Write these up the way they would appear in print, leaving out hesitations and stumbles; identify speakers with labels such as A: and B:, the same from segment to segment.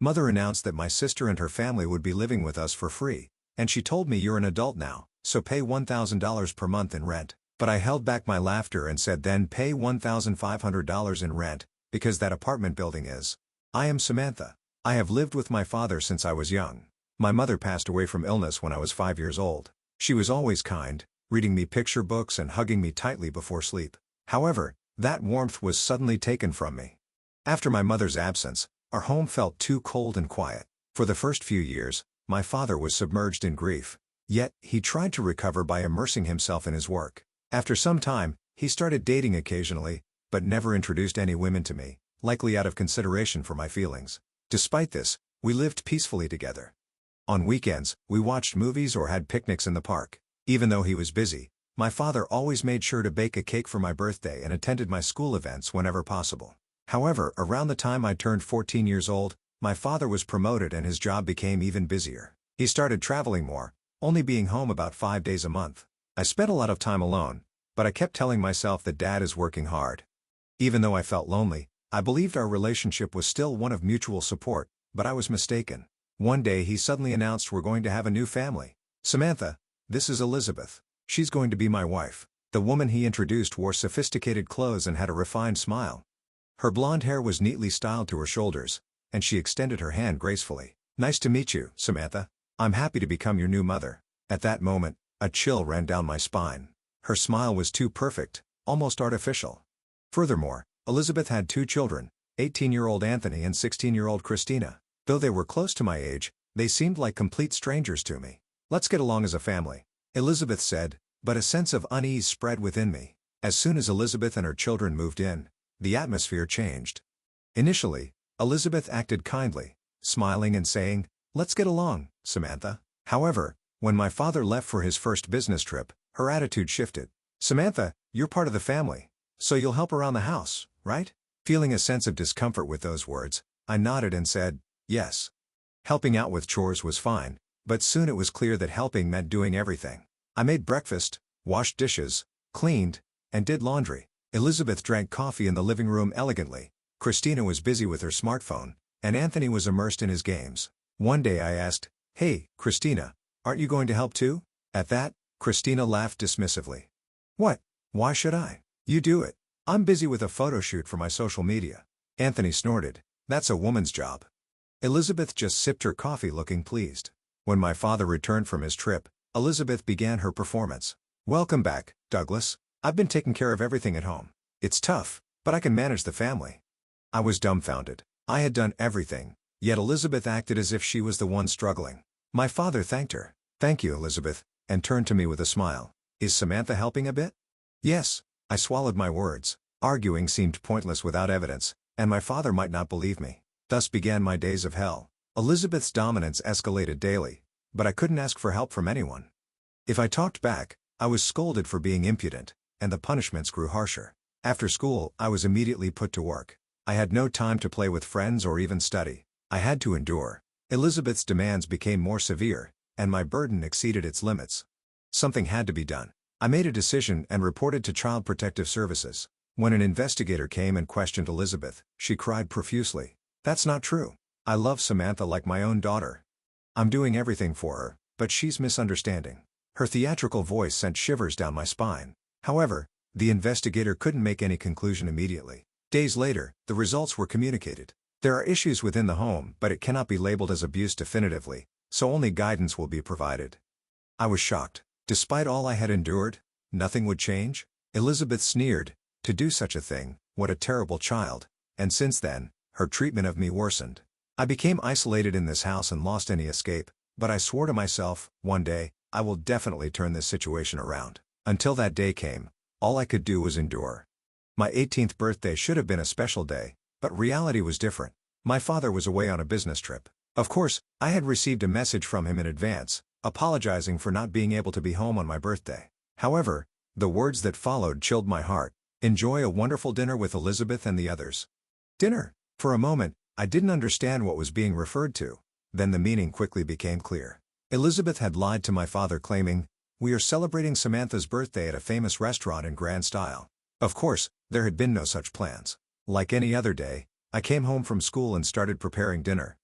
A: Mother announced that my sister and her family would be living with us for free, and she told me you're an adult now, so pay $1,000 per month in rent. But I held back my laughter and said then pay $1,500 in rent, because that apartment building is. I am Samantha. I have lived with my father since I was young. My mother passed away from illness when I was 5 years old. She was always kind, reading me picture books and hugging me tightly before sleep. However, that warmth was suddenly taken from me. After my mother's absence, our home felt too cold and quiet. For the first few years, my father was submerged in grief. Yet, he tried to recover by immersing himself in his work. After some time, he started dating occasionally, but never introduced any women to me, likely out of consideration for my feelings. Despite this, we lived peacefully together. On weekends, we watched movies or had picnics in the park. Even though he was busy, my father always made sure to bake a cake for my birthday and attended my school events whenever possible. However, around the time I turned 14 years old, my father was promoted and his job became even busier. He started traveling more, only being home about 5 days a month. I spent a lot of time alone, but I kept telling myself that Dad is working hard. Even though I felt lonely, I believed our relationship was still one of mutual support, but I was mistaken. One day he suddenly announced we're going to have a new family. Samantha, this is Elizabeth. She's going to be my wife. The woman he introduced wore sophisticated clothes and had a refined smile. Her blonde hair was neatly styled to her shoulders, and she extended her hand gracefully. Nice to meet you, Samantha. I'm happy to become your new mother. At that moment, a chill ran down my spine. Her smile was too perfect, almost artificial. Furthermore, Elizabeth had 2 children, 18-year-old Anthony and 16-year-old Christina. Though they were close to my age, they seemed like complete strangers to me. Let's get along as a family, Elizabeth said, but a sense of unease spread within me. As soon as Elizabeth and her children moved in, the atmosphere changed. Initially, Elizabeth acted kindly, smiling and saying, "Let's get along, Samantha." However, when my father left for his first business trip, her attitude shifted. "Samantha, you're part of the family, so you'll help around the house, right?" Feeling a sense of discomfort with those words, I nodded and said, "Yes." Helping out with chores was fine, but soon it was clear that helping meant doing everything. I made breakfast, washed dishes, cleaned, and did laundry. Elizabeth drank coffee in the living room elegantly, Christina was busy with her smartphone, and Anthony was immersed in his games. One day I asked, "Hey, Christina, aren't you going to help too?" At that, Christina laughed dismissively. "What? Why should I? You do it. I'm busy with a photo shoot for my social media." Anthony snorted, "That's a woman's job." Elizabeth just sipped her coffee looking pleased. When my father returned from his trip, Elizabeth began her performance. "Welcome back, Douglas. I've been taking care of everything at home. It's tough, but I can manage the family." I was dumbfounded. I had done everything, yet Elizabeth acted as if she was the one struggling. My father thanked her. "Thank you, Elizabeth," and turned to me with a smile. "Is Samantha helping a bit?" "Yes." I swallowed my words. Arguing seemed pointless without evidence, and my father might not believe me. Thus began my days of hell. Elizabeth's dominance escalated daily, but I couldn't ask for help from anyone. If I talked back, I was scolded for being impudent, and the punishments grew harsher. After school, I was immediately put to work. I had no time to play with friends or even study. I had to endure. Elizabeth's demands became more severe, and my burden exceeded its limits. Something had to be done. I made a decision and reported to Child Protective Services. When an investigator came and questioned Elizabeth, she cried profusely. "That's not true. I love Samantha like my own daughter. I'm doing everything for her, but she's misunderstanding." Her theatrical voice sent shivers down my spine. However, the investigator couldn't make any conclusion immediately. Days later, the results were communicated. There are issues within the home, but it cannot be labeled as abuse definitively, so only guidance will be provided. I was shocked. Despite all I had endured, nothing would change? Elizabeth sneered, "To do such a thing, what a terrible child," and since then, her treatment of me worsened. I became isolated in this house and lost any escape, but I swore to myself, one day, I will definitely turn this situation around. Until that day came, all I could do was endure. My 18th birthday should have been a special day, but reality was different. My father was away on a business trip. Of course, I had received a message from him in advance, apologizing for not being able to be home on my birthday. However, the words that followed chilled my heart. "Enjoy a wonderful dinner with Elizabeth and the others." Dinner? For a moment, I didn't understand what was being referred to. Then the meaning quickly became clear. Elizabeth had lied to my father claiming, "We are celebrating Samantha's birthday at a famous restaurant in grand style." Of course, there had been no such plans. Like any other day, I came home from school and started preparing dinner.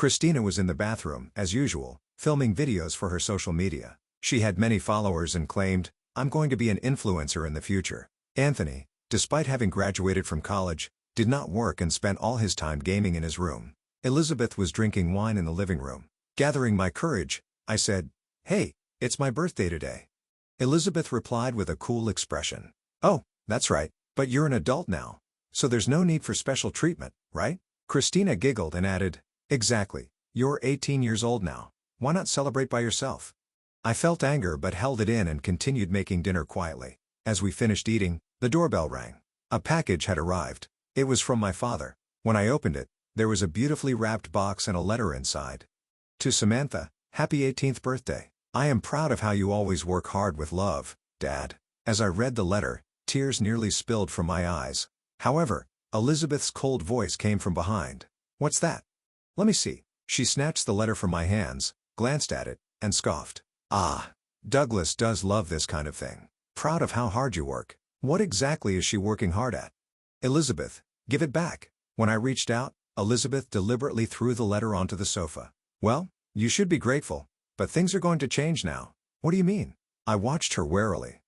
A: Christina was in the bathroom, as usual, filming videos for her social media. She had many followers and claimed, "I'm going to be an influencer in the future." Anthony, despite having graduated from college, did not work and spent all his time gaming in his room. Elizabeth was drinking wine in the living room. Gathering my courage, I said, "Hey, it's my birthday today." Elizabeth replied with a cool expression. "Oh, that's right, but you're an adult now. So there's no need for special treatment, right?" Christina giggled and added, "Exactly, you're 18 years old now. Why not celebrate by yourself?" I felt anger but held it in and continued making dinner quietly. As we finished eating, the doorbell rang. A package had arrived. It was from my father. When I opened it, there was a beautifully wrapped box and a letter inside. To Samantha, happy 18th birthday. I am proud of how you always work hard with love, Dad. As I read the letter, tears nearly spilled from my eyes. However, Elizabeth's cold voice came from behind. "What's that? Let me see." She snatched the letter from my hands, glanced at it, and scoffed. "Ah, Douglas does love this kind of thing. Proud of how hard you work. What exactly is she working hard at?" "Elizabeth, give it back." When I reached out, Elizabeth deliberately threw the letter onto the sofa. "Well, you should be grateful, but things are going to change now." "What do you mean?" I watched her warily.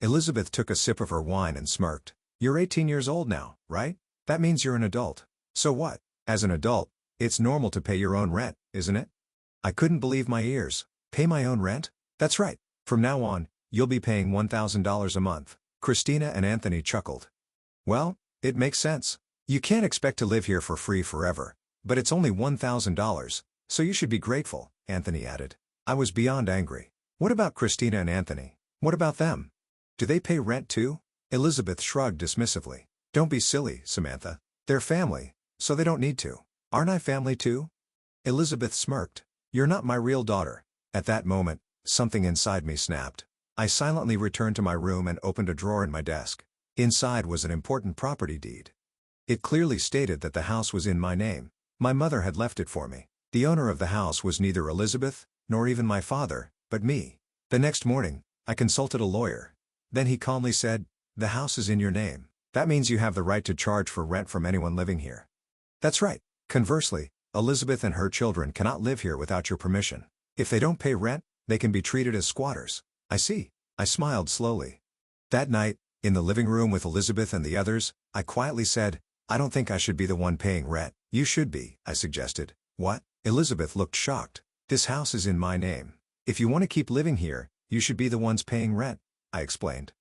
A: Elizabeth took a sip of her wine and smirked. "You're 18 years old now, right? That means you're an adult. So what? As an adult, it's normal to pay your own rent, isn't it?" I couldn't believe my ears. "Pay my own rent?" "That's right. From now on, you'll be paying $1,000 a month." Christina and Anthony chuckled. "Well, it makes sense. You can't expect to live here for free forever, but it's only $1,000, so you should be grateful," Anthony added. I was beyond angry. What about Christina and Anthony? What about them? Do they pay rent too? Elizabeth shrugged dismissively. "Don't be silly, Samantha. They're family, so they don't need to." "Aren't I family too?" Elizabeth smirked. "You're not my real daughter." At that moment, something inside me snapped. I silently returned to my room and opened a drawer in my desk. Inside was an important property deed. It clearly stated that the house was in my name. My mother had left it for me. The owner of the house was neither Elizabeth, nor even my father, but me. The next morning, I consulted a lawyer. Then he calmly said, "The house is in your name. That means you have the right to charge for rent from anyone living here." "That's right. Conversely, Elizabeth and her children cannot live here without your permission. If they don't pay rent, they can be treated as squatters." "I see." I smiled slowly. That night, in the living room with Elizabeth and the others, I quietly said, "I don't think I should be the one paying rent." "You should be," I suggested. "What?" Elizabeth looked shocked. "This house is in my name. If you want to keep living here, you should be the ones paying rent," I explained.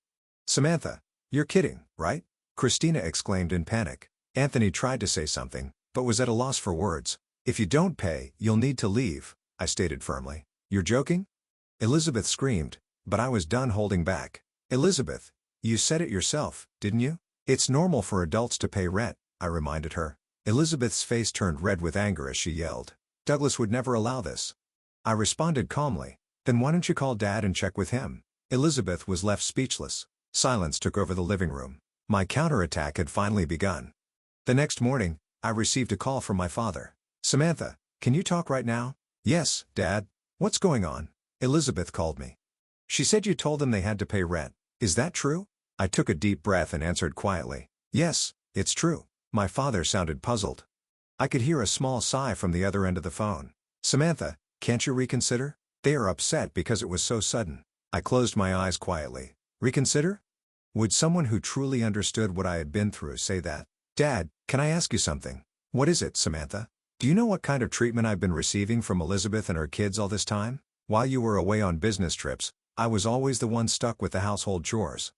A: "Samantha, you're kidding, right?" Christina exclaimed in panic. Anthony tried to say something, but was at a loss for words. "If you don't pay, you'll need to leave," I stated firmly. "You're joking?" Elizabeth screamed, but I was done holding back. "Elizabeth, you said it yourself, didn't you? It's normal for adults to pay rent," I reminded her. Elizabeth's face turned red with anger as she yelled. "Douglas would never allow this." I responded calmly. "Then why don't you call Dad and check with him?" Elizabeth was left speechless. Silence took over the living room. My counterattack had finally begun. The next morning, I received a call from my father. "Samantha, can you talk right now?" "Yes, Dad. What's going on?" Elizabeth called me. "She said you told them they had to pay rent. Is that true?" I took a deep breath and answered quietly. "Yes, it's true." My father sounded puzzled. I could hear a small sigh from the other end of the phone. "Samantha, can't you reconsider? They are upset because it was so sudden." I closed my eyes quietly. Reconsider? Would someone who truly understood what I had been through say that? "Dad, can I ask you something?" "What is it, Samantha?" "Do you know what kind of treatment I've been receiving from Elizabeth and her kids all this time? While you were away on business trips, I was always the one stuck with the household chores.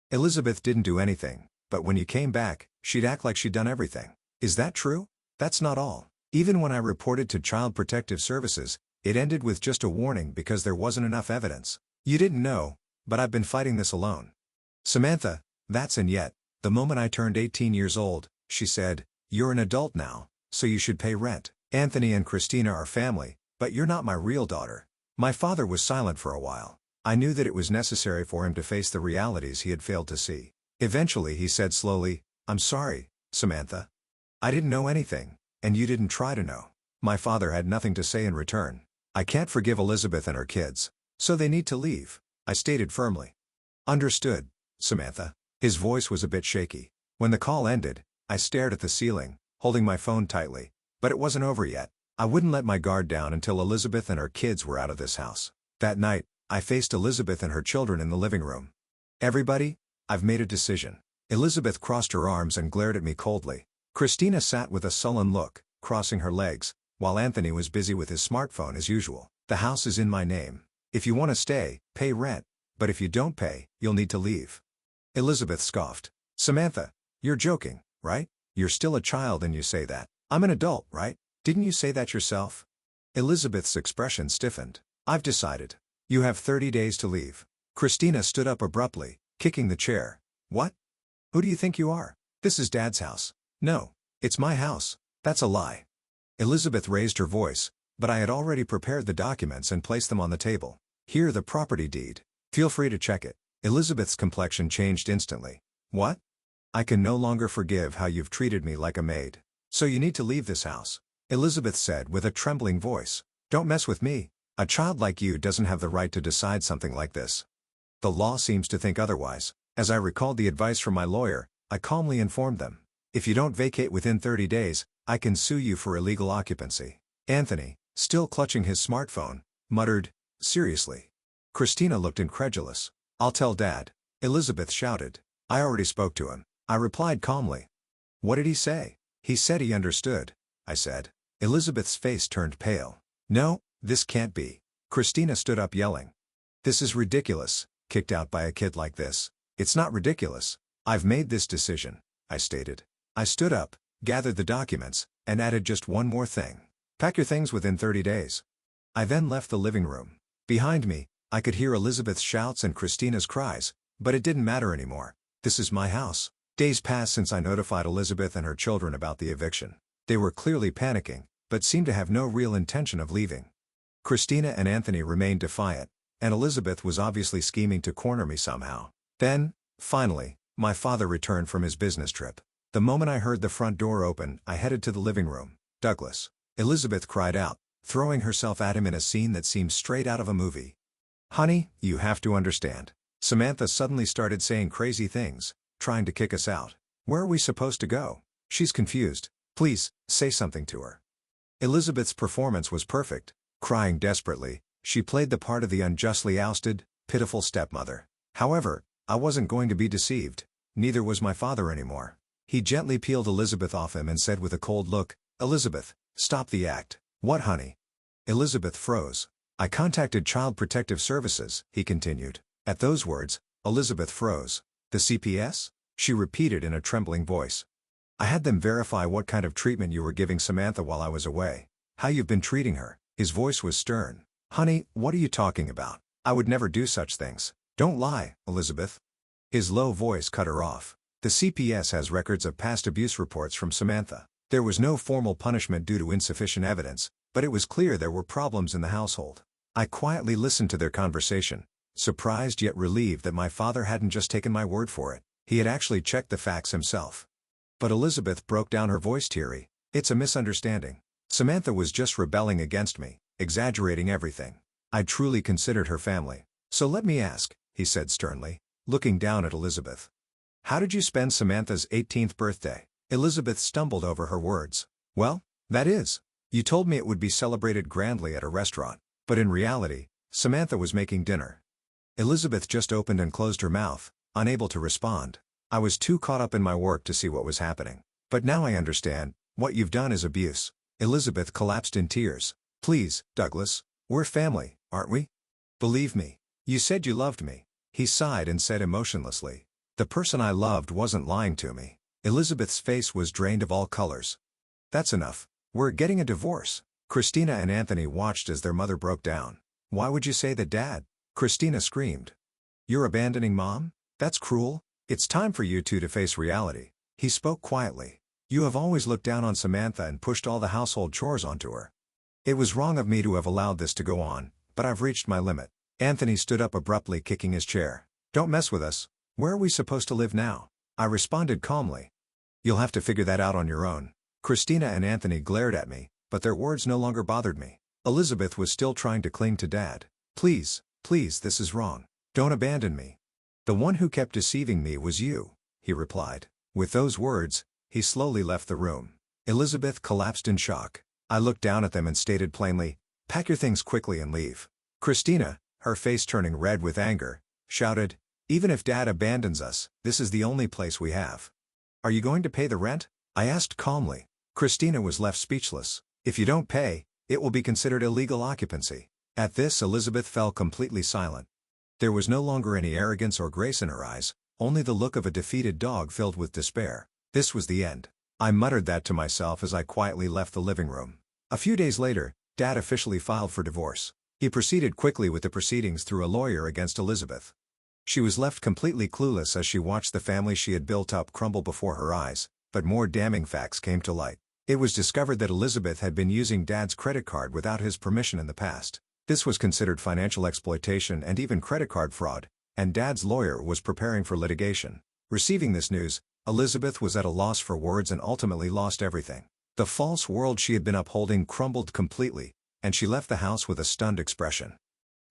A: Elizabeth didn't do anything, but when you came back, she'd act like she'd done everything. Is that true?" "That's not all. Even when I reported to Child Protective Services, it ended with just a warning because there wasn't enough evidence. You didn't know, but I've been fighting this alone." "Samantha, that's and yet, the moment I turned 18 years old, she said, 'You're an adult now, so you should pay rent. Anthony and Christina are family, but you're not my real daughter.'" My father was silent for a while. I knew that it was necessary for him to face the realities he had failed to see. Eventually he said slowly, "I'm sorry, Samantha. I didn't know anything, and you didn't try to know." My father had nothing to say in return. "I can't forgive Elizabeth and her kids, so they need to leave," I stated firmly. "Understood, Samantha." His voice was a bit shaky. When the call ended, I stared at the ceiling, holding my phone tightly. But it wasn't over yet. I wouldn't let my guard down until Elizabeth and her kids were out of this house. That night, I faced Elizabeth and her children in the living room. "Everybody, I've made a decision." Elizabeth crossed her arms and glared at me coldly. Christina sat with a sullen look, crossing her legs, while Anthony was busy with his smartphone as usual. "The house is in my name. If you want to stay, pay rent. But if you don't pay, you'll need to leave." Elizabeth scoffed. "Samantha, you're joking, right? You're still a child and you say that. I'm an adult, right? Didn't you say that yourself?" Elizabeth's expression stiffened. "I've decided. You have 30 days to leave." Christina stood up abruptly, kicking the chair. "What? Who do you think you are? This is Dad's house." "No, it's my house." "That's a lie." Elizabeth raised her voice, but I had already prepared the documents and placed them on the table. "Here, the property deed. Feel free to check it." Elizabeth's complexion changed instantly. "What? I can no longer forgive how you've treated me like a maid. So you need to leave this house," Elizabeth said with a trembling voice. "Don't mess with me. A child like you doesn't have the right to decide something like this. The law seems to think otherwise." As I recalled the advice from my lawyer, I calmly informed them. "If you don't vacate within 30 days, I can sue you for illegal occupancy." Anthony, still clutching his smartphone, muttered, "Seriously?" Christina looked incredulous. "I'll tell Dad," Elizabeth shouted. "I already spoke to him," I replied calmly. "What did he say?" "He said he understood," I said. Elizabeth's face turned pale. "No, this can't be." Christina stood up yelling. "This is ridiculous, kicked out by a kid like this." "It's not ridiculous. I've made this decision," I stated. I stood up, gathered the documents, and added just one more thing. "Pack your things within 30 days. I then left the living room. Behind me, I could hear Elizabeth's shouts and Christina's cries, but it didn't matter anymore. This is my house. Days passed since I notified Elizabeth and her children about the eviction. They were clearly panicking, but seemed to have no real intention of leaving. Christina and Anthony remained defiant, and Elizabeth was obviously scheming to corner me somehow. Then, finally, my father returned from his business trip. The moment I heard the front door open, I headed to the living room. "Douglas!" Elizabeth cried out, throwing herself at him in a scene that seemed straight out of a movie. "Honey, you have to understand. Samantha suddenly started saying crazy things, trying to kick us out. Where are we supposed to go? She's confused. Please, say something to her." Elizabeth's performance was perfect. Crying desperately, she played the part of the unjustly ousted, pitiful stepmother. However, I wasn't going to be deceived. Neither was my father anymore. He gently peeled Elizabeth off him and said with a cold look, "Elizabeth, stop the act." "What, honey?" Elizabeth froze. "I contacted Child Protective Services," he continued. At those words, Elizabeth froze. "The CPS?" she repeated in a trembling voice. "I had them verify what kind of treatment you were giving Samantha while I was away. How you've been treating her." His voice was stern. "Honey, what are you talking about? I would never do such things." "Don't lie, Elizabeth." His low voice cut her off. "The CPS has records of past abuse reports from Samantha. There was no formal punishment due to insufficient evidence, but it was clear there were problems in the household." I quietly listened to their conversation, surprised yet relieved that my father hadn't just taken my word for it. He had actually checked the facts himself. But Elizabeth broke down, her voice teary. "It's a misunderstanding. Samantha was just rebelling against me, exaggerating everything. I truly considered her family. So let me ask," he said sternly, looking down at Elizabeth. "How did you spend Samantha's 18th birthday?" Elizabeth stumbled over her words. "Well, that is. You told me it would be celebrated grandly at a restaurant, but in reality, Samantha was making dinner." Elizabeth just opened and closed her mouth, unable to respond. I was too caught up in my work to see what was happening. "But now I understand. What you've done is abuse." Elizabeth collapsed in tears. "Please, Douglas, we're family, aren't we? Believe me. You said you loved me." He sighed and said emotionlessly, "The person I loved wasn't lying to me." Elizabeth's face was drained of all colors. "That's enough. We're getting a divorce." Christina and Anthony watched as their mother broke down. "Why would you say that, Dad?" Christina screamed. "You're abandoning Mom? That's cruel. It's time for you two to face reality." He spoke quietly. "You have always looked down on Samantha and pushed all the household chores onto her. It was wrong of me to have allowed this to go on, but I've reached my limit." Anthony stood up abruptly, kicking his chair. "Don't mess with us. Where are we supposed to live now?" I responded calmly. "You'll have to figure that out on your own." Christina and Anthony glared at me, but their words no longer bothered me. Elizabeth was still trying to cling to Dad. "Please, please, this is wrong. Don't abandon me." "The one who kept deceiving me was you," he replied. With those words, he slowly left the room. Elizabeth collapsed in shock. I looked down at them and stated plainly, "Pack your things quickly and leave." Christina, her face turning red with anger, shouted, "Even if Dad abandons us, this is the only place we have. Are you going to pay the rent?" I asked calmly. Christina was left speechless. "If you don't pay, it will be considered illegal occupancy." At this, Elizabeth fell completely silent. There was no longer any arrogance or grace in her eyes, only the look of a defeated dog filled with despair. This was the end. I muttered that to myself as I quietly left the living room. A few days later, Dad officially filed for divorce. He proceeded quickly with the proceedings through a lawyer against Elizabeth. She was left completely clueless as she watched the family she had built up crumble before her eyes, but more damning facts came to light. It was discovered that Elizabeth had been using Dad's credit card without his permission in the past. This was considered financial exploitation and even credit card fraud, and Dad's lawyer was preparing for litigation. Receiving this news, Elizabeth was at a loss for words and ultimately lost everything. The false world she had been upholding crumbled completely, and she left the house with a stunned expression.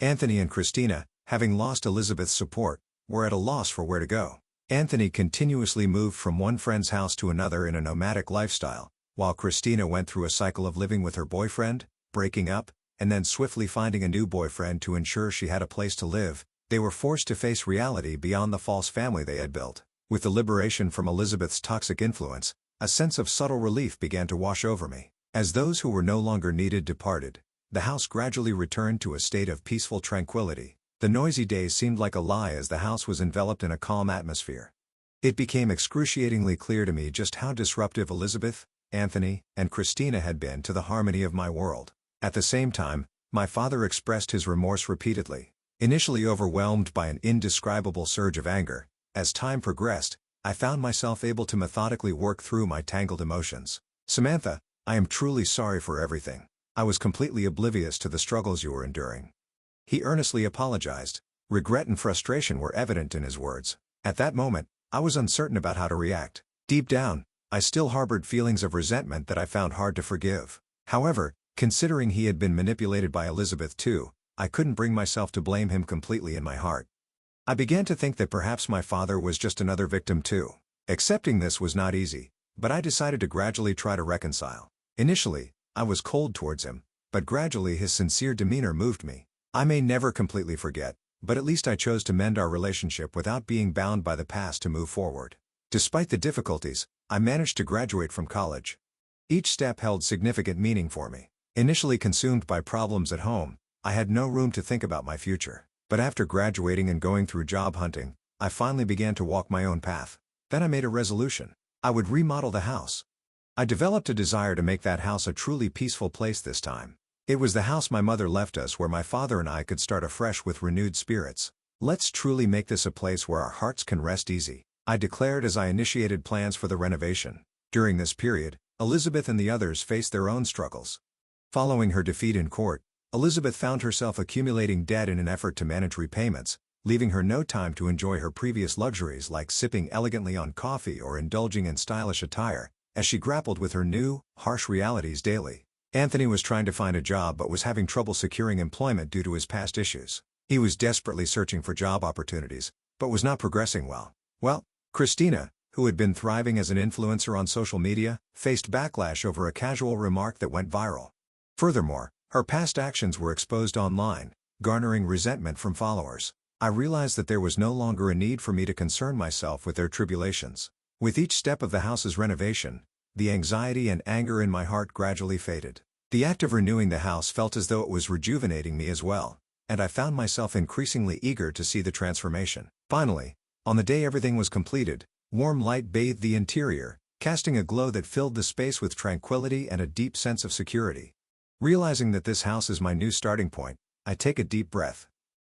A: Anthony and Christina, having lost Elizabeth's support, were at a loss for where to go. Anthony continuously moved from one friend's house to another in a nomadic lifestyle, while Christina went through a cycle of living with her boyfriend, breaking up, and then swiftly finding a new boyfriend to ensure she had a place to live. They were forced to face reality beyond the false family they had built. With the liberation from Elizabeth's toxic influence, a sense of subtle relief began to wash over me. As those who were no longer needed departed, the house gradually returned to a state of peaceful tranquility. The noisy days seemed like a lie as the house was enveloped in a calm atmosphere. It became excruciatingly clear to me just how disruptive Elizabeth, Anthony, and Christina had been to the harmony of my world. At the same time, my father expressed his remorse repeatedly. Initially overwhelmed by an indescribable surge of anger, as time progressed, I found myself able to methodically work through my tangled emotions. "Samantha, I am truly sorry for everything. I was completely oblivious to the struggles you were enduring." He earnestly apologized. Regret and frustration were evident in his words. At that moment, I was uncertain about how to react. Deep down, I still harbored feelings of resentment that I found hard to forgive. However, considering he had been manipulated by Elizabeth too, I couldn't bring myself to blame him completely in my heart. I began to think that perhaps my father was just another victim too. Accepting this was not easy, but I decided to gradually try to reconcile. Initially, I was cold towards him, but gradually his sincere demeanor moved me. I may never completely forget, but at least I chose to mend our relationship without being bound by the past to move forward. Despite the difficulties, I managed to graduate from college. Each step held significant meaning for me. Initially consumed by problems at home, I had no room to think about my future. But after graduating and going through job hunting, I finally began to walk my own path. Then I made a resolution. I would remodel the house. I developed a desire to make that house a truly peaceful place this time. It was the house my mother left us where my father and I could start afresh with renewed spirits. "Let's truly make this a place where our hearts can rest easy," I declared as I initiated plans for the renovation. During this period, Elizabeth and the others faced their own struggles. Following her defeat in court, Elizabeth found herself accumulating debt in an effort to manage repayments, leaving her no time to enjoy her previous luxuries like sipping elegantly on coffee or indulging in stylish attire, as she grappled with her new, harsh realities daily. Anthony was trying to find a job but was having trouble securing employment due to his past issues. He was desperately searching for job opportunities, but was not progressing well. Christina, who had been thriving as an influencer on social media, faced backlash over a casual remark that went viral. Furthermore, her past actions were exposed online, garnering resentment from followers. I realized that there was no longer a need for me to concern myself with their tribulations. With each step of the house's renovation, the anxiety and anger in my heart gradually faded. The act of renewing the house felt as though it was rejuvenating me as well, and I found myself increasingly eager to see the transformation. Finally, on the day everything was completed, warm light bathed the interior, casting a glow that filled the space with tranquility and a deep sense of security. Realizing that this house is my new starting point, I take a deep breath.